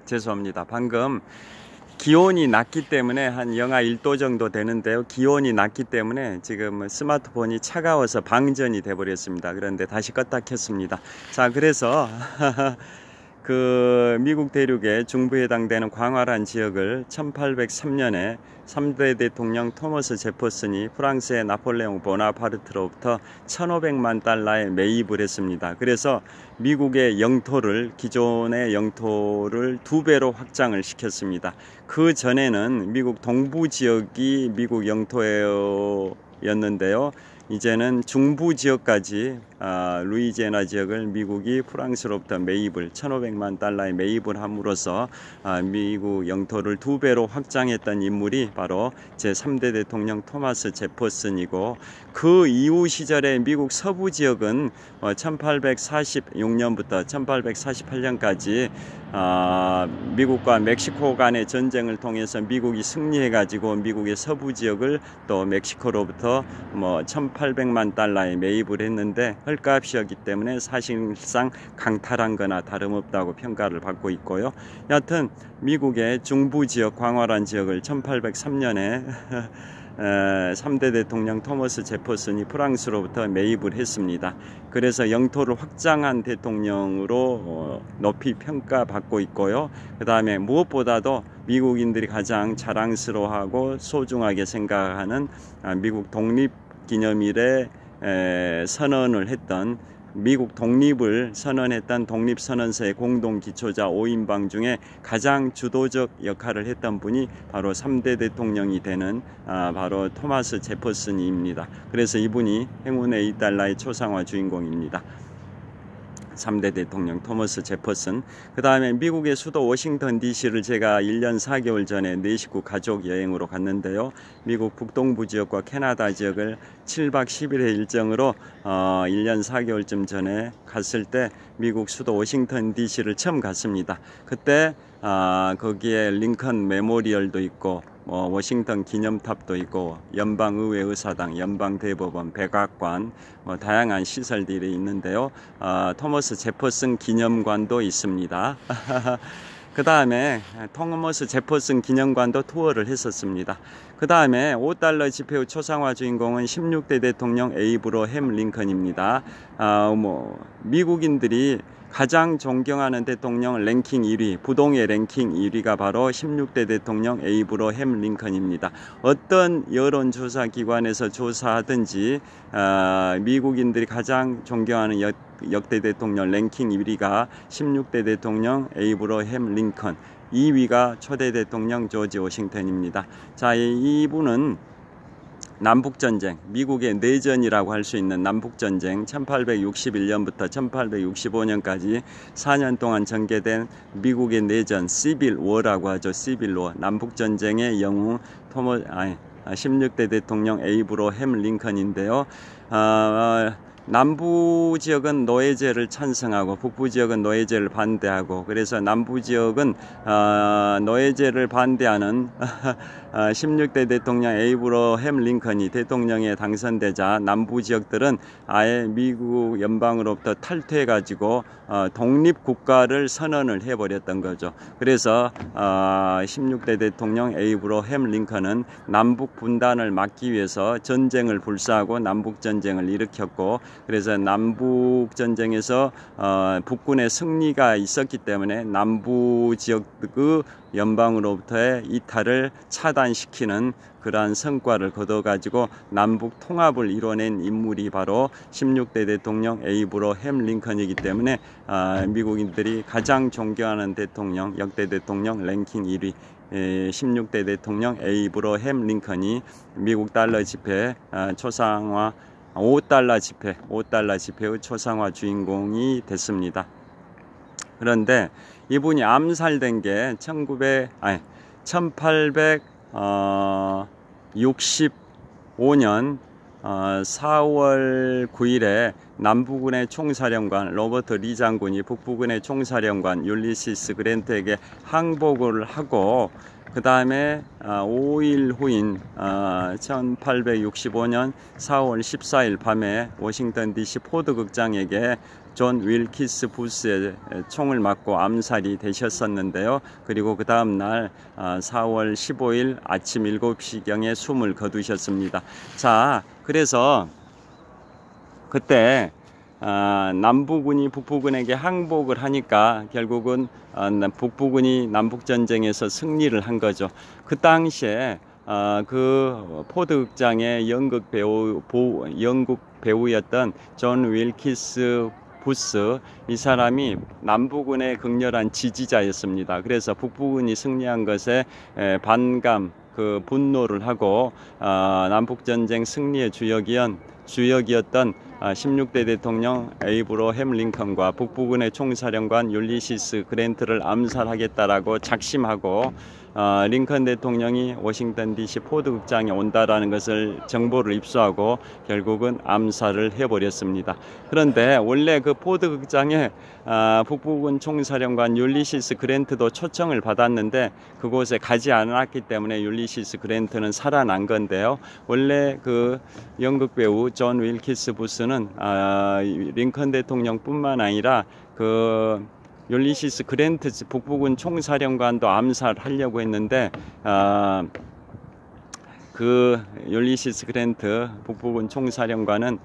죄송합니다. 방금 기온이 낮기 때문에 한 영하 1도 정도 되는데요. 기온이 낮기 때문에 지금 스마트폰이 차가워서 방전이 돼 버렸습니다. 그런데 다시 껐다 켰습니다. 자, 그래서 그 미국 대륙의 중부에 해당되는 광활한 지역을 1803년에 3대 대통령 토머스 제퍼슨이 프랑스의 나폴레옹 보나파르트로부터 1500만 달러에 매입을 했습니다. 그래서 미국의 영토를, 기존의 영토를 2배로 확장을 시켰습니다. 그 전에는 미국 동부 지역이 미국 영토였는데요. 이제는 중부 지역까지 루이지애나 지역을 미국이 프랑스로부터 매입을 1500만 달러에 매입을 함으로써 미국 영토를 2배로 확장했던 인물이 바로 제3대 대통령 토마스 제퍼슨이고, 그 이후 시절에 미국 서부 지역은 1846년부터 1848년까지 미국과 멕시코 간의 전쟁을 통해서 미국이 승리해 가지고 미국의 서부 지역을 또 멕시코로부터 1800만 달러에 매입을 했는데 헐값이었기 때문에 사실상 강탈한 거나 다름없다고 평가를 받고 있고요. 여하튼 미국의 중부 지역, 광활한 지역을 1803년에 3대 대통령 토머스 제퍼슨이 프랑스로부터 매입을 했습니다. 그래서 영토를 확장한 대통령으로 높이 평가받고 있고요. 그 다음에 무엇보다도 미국인들이 가장 자랑스러워하고 소중하게 생각하는 미국 독립기념일에 선언을 했던, 미국 독립을 선언했던 독립선언서의 공동기초자 5인방 중에 가장 주도적 역할을 했던 분이 바로 3대 대통령이 되는 바로 토마스 제퍼슨입니다. 그래서 이분이 행운의 2달러의 초상화 주인공입니다. 3대 대통령 토머스 제퍼슨. 그 다음에 미국의 수도 워싱턴 DC를 제가 1년 4개월 전에 4식구 가족 여행으로 갔는데요. 미국 북동부 지역과 캐나다 지역을 7박 10일의 일정으로 1년 4개월쯤 전에 갔을 때 미국 수도 워싱턴 DC를 처음 갔습니다. 그때 거기에 링컨 메모리얼도 있고 워싱턴 기념탑도 있고 연방의회 의사당, 연방대법원, 백악관, 다양한 시설들이 있는데요. 토머스 제퍼슨 기념관도 있습니다. 그 다음에 토머스 제퍼슨 기념관도 투어를 했었습니다. 그 다음에 5달러 지폐의 초상화 주인공은 16대 대통령 에이브러햄 링컨입니다. 미국인들이 가장 존경하는 대통령 랭킹 1위, 부동의 랭킹 1위가 바로 16대 대통령 에이브러햄 링컨입니다. 어떤 여론조사 기관에서 조사하든지 미국인들이 가장 존경하는 역대 대통령 랭킹 1위가 16대 대통령 에이브러햄 링컨, 2위가 초대 대통령 조지 워싱턴입니다. 자, 이분은 남북전쟁, 미국의 내전이라고 할 수 있는 남북전쟁 1861년부터 1865년까지 4년 동안 전개된 미국의 내전, 시빌 워라고 하죠. 시빌 워, 남북전쟁의 영웅 16대 대통령 에이브러햄 링컨인데요. 남부 지역은 노예제를 찬성하고 북부 지역은 노예제를 반대하고, 그래서 남부 지역은 노예제를 반대하는 16대 대통령 에이브러햄 링컨이 대통령에 당선되자 남부 지역들은 아예 미국 연방으로부터 탈퇴해 가지고 독립국가를 선언을 해버렸던 거죠. 그래서 16대 대통령 에이브러햄 링컨은 남북 분단을 막기 위해서 전쟁을 불사하고 남북전쟁을 일으켰고, 그래서 남북전쟁에서 북군의 승리가 있었기 때문에 남부 지역의 연방으로부터의 이탈을 차단시키는 그러한 성과를 거둬가지고 남북 통합을 이뤄낸 인물이 바로 16대 대통령 에이브러햄 링컨이기 때문에 미국인들이 가장 존경하는 대통령, 역대 대통령 랭킹 1위 16대 대통령 에이브러햄 링컨이 미국 달러 지폐 초상화 5달러 지폐의 초상화 주인공이 됐습니다. 그런데 이분이 암살된 게 1865년 4월 9일에 남부군의 총사령관 로버트 리 장군이 북부군의 총사령관 율리시스 그랜트에게 항복을 하고 그 다음에 5일 후인 1865년 4월 14일 밤에 워싱턴 DC 포드 극장에게 존 윌키스 부스의 총을 맞고 암살이 되셨었는데요. 그리고 그 다음 날 4월 15일 아침 7시경에 숨을 거두셨습니다. 자, 그래서 그때 남부군이 북부군에게 항복을 하니까 결국은 북부군이 남북전쟁에서 승리를 한 거죠. 그 당시에 그 포드 극장의 영국 배우였던 존 윌키스 부스, 이 사람이 남부군의 극렬한 지지자였습니다. 그래서 북부군이 승리한 것에 반감, 분노를 하고 남북전쟁 승리의 주역이었던 16대 대통령 에이브러햄 링컨과 북부군의 총사령관 율리시스 그랜트를 암살하겠다라고 작심하고 링컨 대통령이 워싱턴 DC 포드 극장에 온다라는 것을 정보를 입수하고 결국은 암살을 해버렸습니다. 그런데 원래 그 포드 극장에 북부군 총사령관 율리시스 그랜트도 초청을 받았는데 그곳에 가지 않았기 때문에 율리시스 그랜트는 살아난 건데요. 원래 그 연극 배우 존 윌키스 부스는 링컨 대통령뿐만 아니라 그 율리시스 그랜트 북부군 총사령관도 암살하려고 했는데 그 율리시스 그랜트 북부군 총사령관은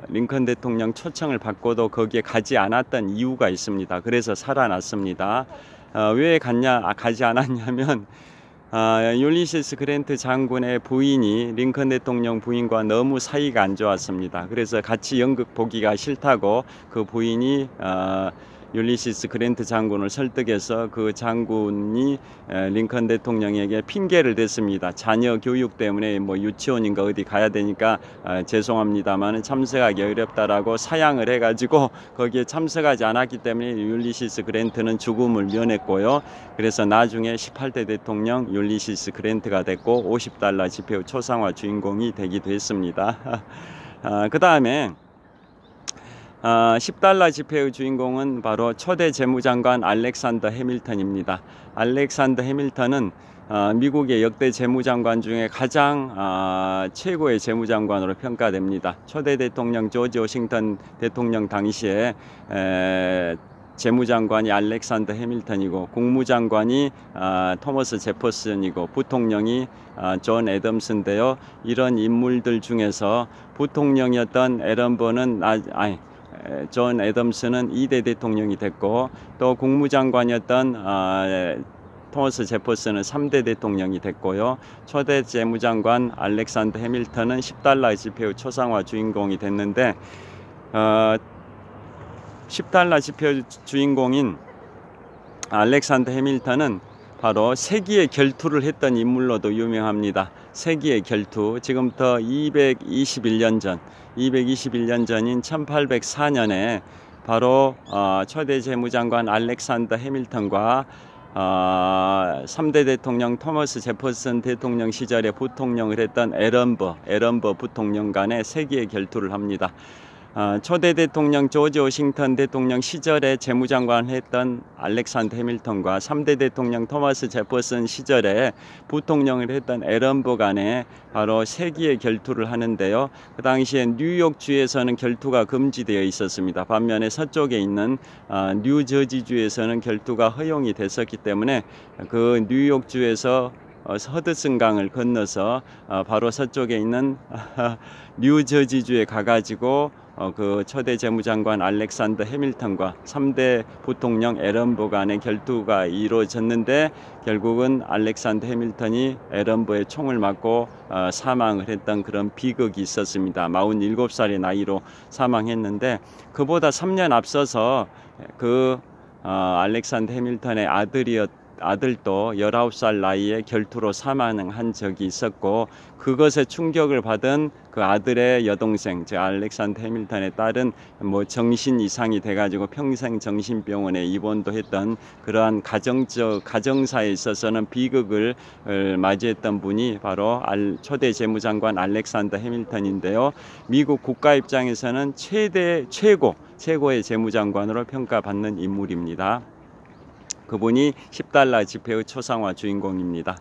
링컨 대통령 초청을 받고도 거기에 가지 않았던 이유가 있습니다. 그래서 살아났습니다. 왜 가지 않았냐면 율리시스 그랜트 장군의 부인이 링컨 대통령 부인과 너무 사이가 안 좋았습니다. 그래서 같이 연극 보기가 싫다고 그 부인이 율리시스 그랜트 장군을 설득해서 그 장군이 링컨 대통령에게 핑계를 댔습니다. 자녀 교육 때문에 뭐 유치원인가 어디 가야 되니까 죄송합니다만 참석하기 어렵다라고 사양을 해가지고 거기에 참석하지 않았기 때문에 율리시스 그랜트는 죽음을 면했고요. 그래서 나중에 18대 대통령 율리시스 그랜트가 됐고 $50 지폐의 초상화 주인공이 되기도 했습니다. 그 다음에 $10 지폐의 주인공은 바로 초대 재무장관 알렉산더 해밀턴입니다. 알렉산더 해밀턴은 미국의 역대 재무장관 중에 가장 최고의 재무장관으로 평가됩니다. 초대 대통령 조지 워싱턴 대통령 당시에 재무장관이 알렉산더 해밀턴이고 국무장관이 토머스 제퍼슨이고 부통령이 존 애덤스인데요. 이런 인물들 중에서 부통령이었던 존 애덤스는 2대 대통령이 됐고 또 국무장관이었던 토머스 제퍼슨은 3대 대통령이 됐고요. 초대 재무장관 알렉산더 해밀턴은 $10 지폐의 초상화 주인공이 됐는데 $10 지폐의 주인공인 알렉산더 해밀턴은 바로 세기의 결투를 했던 인물로도 유명합니다. 세기의 결투, 지금부터 221년 전인 1804년에 바로 초대 재무장관 알렉산더 해밀턴과 3대 대통령 토머스 제퍼슨 대통령 시절에 부통령을 했던 에런버 부통령 간의 세기의 결투를 합니다. 초대 대통령 조지 워싱턴 대통령 시절에 재무장관을 했던 알렉산더 해밀턴과 3대 대통령 토머스 제퍼슨 시절에 부통령을 했던 에런버 간에 바로 세기의 결투를 하는데요. 그 당시에 뉴욕주에서는 결투가 금지되어 있었습니다. 반면에 서쪽에 있는 뉴저지주에서는 결투가 허용이 됐었기 때문에 그 뉴욕주에서 허드슨강을 건너서 바로 서쪽에 있는 뉴저지주에 가가지고 그 초대 재무장관 알렉산더 해밀턴과 3대 부통령 에런버 간의 결투가 이루어졌는데 결국은 알렉산더 해밀턴이 에런버의 총을 맞고 사망을 했던 그런 비극이 있었습니다. 47살의 나이로 사망했는데 그보다 3년 앞서서 그 알렉산더 해밀턴의 아들도 19살 나이에 결투로 사망한 적이 있었고 그것에 충격을 받은 그 아들의 여동생 즉 알렉산더 해밀턴의 딸은 뭐 정신 이상이 돼가지고 평생 정신병원에 입원도 했던 그러한 가정사에 있어서는 비극을 맞이했던 분이 바로 초대 재무장관 알렉산더 해밀턴인데요. 미국 국가 입장에서는 최고의 재무장관으로 평가받는 인물입니다. 그분이 10달러 지폐의 초상화 주인공입니다.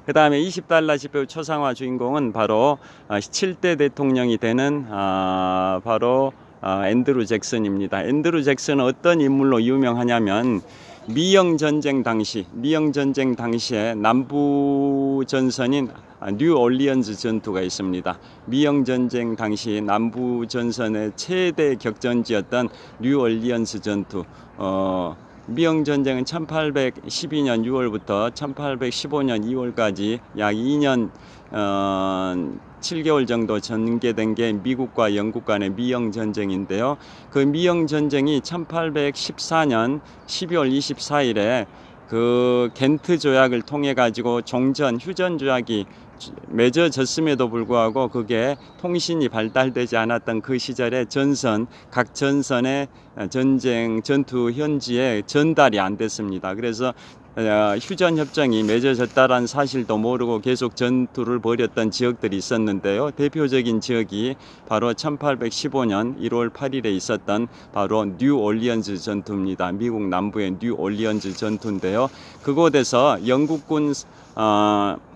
그 다음에 20달러 지폐의 초상화 주인공은 바로 7대 대통령이 되는 바로 앤드루 잭슨입니다. 앤드루 잭슨은 어떤 인물로 유명하냐면 미영 전쟁 당시에 남부 전선인 뉴 올리언즈 전투가 있습니다. 미영 전쟁 당시 남부 전선의 최대 격전지였던 뉴 올리언즈 전투. 미영 전쟁은 1812년 6월부터 1815년 2월까지 약 2년 7개월 정도 전개된 게 미국과 영국 간의 미영 전쟁인데요. 그 미영 전쟁이 1814년 12월 24일에 그 겐트 조약을 통해 가지고 휴전 조약이 맺어졌음에도 불구하고 그게 통신이 발달되지 않았던 그 시절에 각 전선의 전투 현지에 전달이 안 됐습니다. 그래서 휴전 협정이 맺어졌다는 사실도 모르고 계속 전투를 벌였던 지역들이 있었는데요. 대표적인 지역이 바로 1815년 1월 8일에 있었던 바로 뉴 올리언즈 전투입니다. 미국 남부의 뉴 올리언즈 전투인데요. 그곳에서 영국군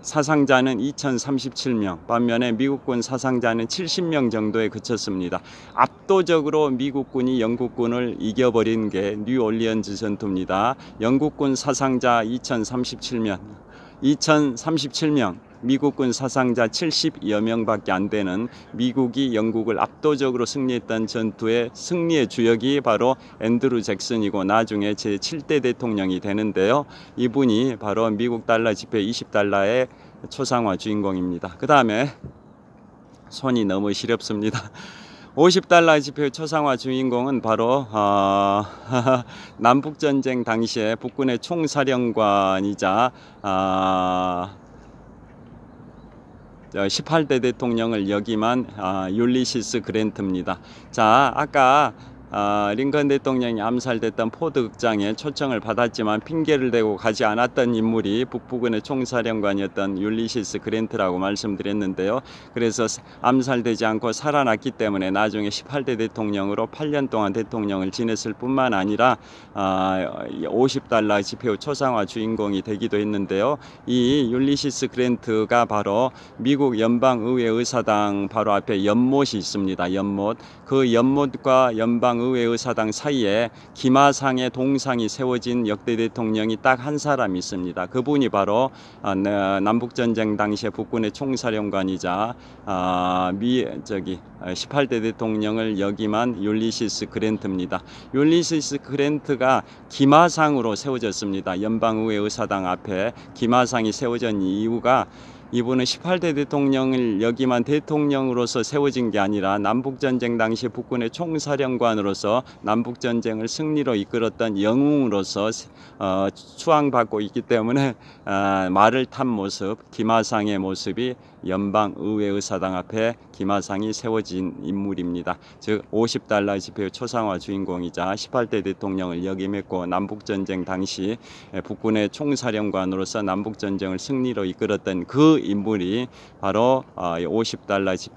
사상자는 2037명, 반면에 미국군 사상자는 70명 정도에 그쳤습니다. 압도적으로 미국군이 영국군을 이겨버린 게 뉴 올리언즈 전투입니다. 영국군 사상자 2037명, 미국군 사상자 70여 명밖에 안 되는 미국이 영국을 압도적으로 승리했던 전투의 승리의 주역이 바로 앤드루 잭슨이고 나중에 제7대 대통령이 되는데요. 이분이 바로 미국 달러 지폐 20달러의 초상화 주인공입니다. 그 다음에 손이 너무 시렵습니다. 50달러 지폐 초상화 주인공은 바로 남북전쟁 당시에 북군의 총사령관이자 18대 대통령을 역임한 율리시스 그랜트입니다. 자, 아까 링컨 대통령이 암살됐던 포드 극장에 초청을 받았지만 핑계를 대고 가지 않았던 인물이 북부군의 총사령관이었던 율리시스 그랜트라고 말씀드렸는데요. 그래서 암살되지 않고 살아났기 때문에 나중에 18대 대통령으로 8년 동안 대통령을 지냈을 뿐만 아니라 50달러 지폐의 초상화 주인공이 되기도 했는데요. 이 율리시스 그랜트가 바로 미국 연방의회 의사당 바로 앞에 연못이 있습니다. 연못. 그 연못과 연방의회 의사당 사이에 기마상의 동상이 세워진 역대 대통령이 딱 한 사람 있습니다. 그분이 바로 남북전쟁 당시에 북군의 총사령관이자 18대 대통령을 역임한 율리시스 그랜트입니다. 율리시스 그랜트가 기마상으로 세워졌습니다. 연방의회 의사당 앞에 기마상이 세워진 이유가 이분은 18대 대통령을 역임한 대통령으로서 세워진 게 아니라 남북전쟁 당시 북군의 총사령관으로서 남북전쟁을 승리로 이끌었던 영웅으로서 추앙받고 있기 때문에 말을 탄 모습, 기마상의 모습이 연방의회의사당 앞에 기마상이 세워진 인물입니다. 즉 50달러 지폐의 초상화 주인공이자 18대 대통령을 역임했고 남북전쟁 당시 북군의 총사령관으로서 남북전쟁을 승리로 이끌었던 그 인물이 바로 50달러 지폐